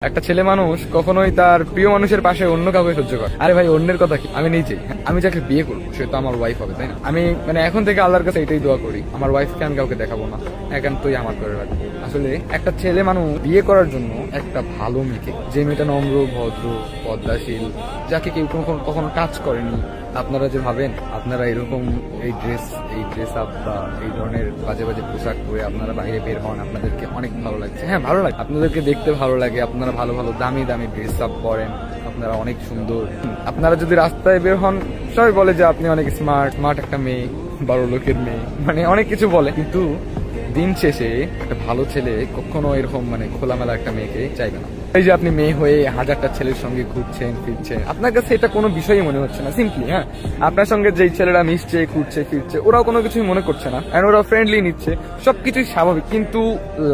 একটা ছেলে মানুষ কখনোই তার প্রিয় মানুষের পাশে অন্য কাউকে সহ্য করে। আরে ভাই, অন্যের কথা কি, আমি নিজে, আমি যাকে বিয়ে করবো সে তো আমার ওয়াইফ হবে, তাই না? আমি এখন থেকে আল্লাহর কাছে এটাই দোয়া করি, আমার ওয়াইফকে আমি কাউকে দেখাবো না, একান্তই আমার করে রাখবো। আসলে একটা ছেলে মানুষ বিয়ে করার জন্য একটা ভালো মেয়েকে, যে মেয়েটা নম্র, ভদ্র, পদ্মাশীল, যাকে কেউ কখনো টাচ করেনি। আপনারা যে ভাবেন আপনারা এরকম এই ড্রেস আপ বা এই ধরনের বাজে বাজে পোশাক পরে আপনারা বাইরে বের হন, আপনাদেরকে অনেক ভালো লাগছে। হ্যাঁ, ভালো লাগে, আপনাদেরকে দেখতে ভালো লাগে, আপনারা ভালো ভালো দামি দামি ড্রেস আপ পরেন, আপনারা অনেক সুন্দর। আপনারা যদি রাস্তায় বের হন, সবাই বলে যে আপনি অনেক স্মার্ট একটা মেয়ে, বড় লোকের মেয়ে, অনেক কিছু বলে। কিন্তু দিন শেষে একটা ভালো ছেলে কখনো এরকম খোলামেলা একটা মেয়েকে চাইবে না। এই যে আপনি মেয়ে হয়ে হাজারটা ছেলের সঙ্গে ঘুরছেন ফিরছেন, আপনার কাছে এটা কোনো বিষয়ই মনে হচ্ছে না। সিম্পলি আপনার সঙ্গে যেই ছেলেরা মিশছে, ঘুরছে ফিরছে, ওরাও কোনো কিছুই মনে করছে না, এন্ড ওরা ফ্রেন্ডলি নিচ্ছে, সবকিছুই স্বাভাবিক। কিন্তু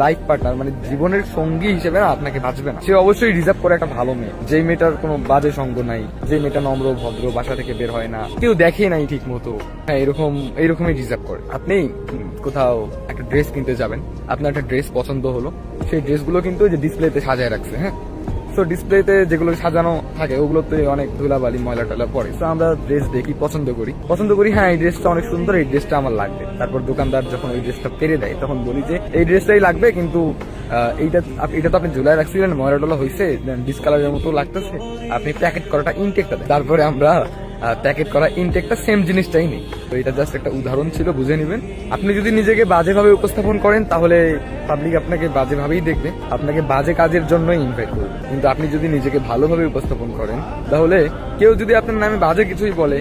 লাইফ পার্টনার জীবনের সঙ্গী হিসেবে না আপনাকে বাঁচবে না। সে অবশ্যই রিজার্ভ করে একটা ভালো মেয়ে, যেই মেয়েটার কোনো বাজে সঙ্গ নাই, যে মেয়েটা নম্র ভদ্র, বাসা থেকে বের হয় না, কেউ দেখে নাই ঠিক মতো, হ্যাঁ এইরকমই রিজার্ভ করে। আপনি কোথাও একটা ড্রেস কিনতে যাবেন, আপনার একটা ড্রেস পছন্দ হলো, সেই ড্রেসগুলো কিন্তু যে ডিসপ্লেতে সাজায় রাখছে, তো ডিসপ্লেতে যেগুলো সাজানো থাকে ওগুলোতে অনেক ধুলাবালি ময়লা টয়লা পড়ে। তো আমরা ড্রেস দেখি, পছন্দ করি, হ্যাঁ এই ড্রেসটা অনেক সুন্দর, এই ড্রেসটা আমার লাগবে। তারপর দোকানদার যখন ওই ড্রেসটা পেরে দেয় তখন বলি যে এই ড্রেসটাই লাগবে, কিন্তু এটা তো আপনি ঝুলাই রাখছিলেন, ময়লা টলা হয়েছে, ডিসকালারের মতো লাগতেছে, আপনি প্যাকেট করাটা ইনটেকটা দেন। তারপরে আমরা প্যাকেট করা ইনটেকটা সেম জিনিসটাই নেই। তো এটা জাস্ট একটা উদাহরণ ছিল, বুঝে নেবেন। আপনি যদি নিজেকে বাজেভাবে উপস্থাপন করেন তাহলে পাবলিক আপনাকে বাজেভাবেই দেখবে, আপনাকে বাজে কাজের জন্যই ইনভাইট করবে। কিন্তু আপনি যদি নিজেকে ভালোভাবে উপস্থাপন করেন তাহলে কেউ যদি আপনার নামে বাজে কিছুই বলে,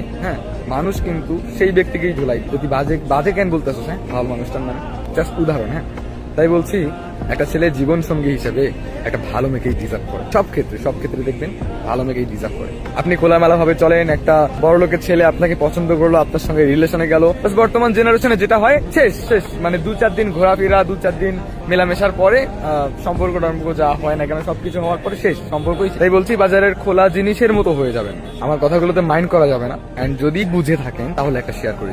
মানুষ কিন্তু সেই ব্যক্তিকেই ঝুলাই, যদি বাজে কেন বলতেছো, ভালো মানুষটার নামে। জাস্ট উদাহরণ। তাই বলছি, একটা ছেলে জীবন সঙ্গী হিসেবে একটা ভালো মেয়েকেই ডিজার্ভ করে। সব ক্ষেত্রে দেখবেন ভালো মেয়েকেই ডিজার্ভ করে। আপনি খোলামেলা ভাবে চলেন, একটা বড় লোকের ছেলে আপনাকে পছন্দ করলো, আপনার সঙ্গে রিলেশনে গেল, বর্তমান জেনারেশনে যেটা হয়, শেষ 2-4 দিন ঘোরাফেরা, 2-4 দিন মেলামেশার পরে সম্পর্ক যা হয় না কেন, সবকিছু হওয়ার পরে শেষ সম্পর্কই। তাই বলছি, বাজারের খোলা জিনিসের মতো হয়ে যাবেন। আমার কথাগুলোতে মাইন্ড করা যাবে না, এন্ড যদি বুঝে থাকেন তাহলে একটা শেয়ার করে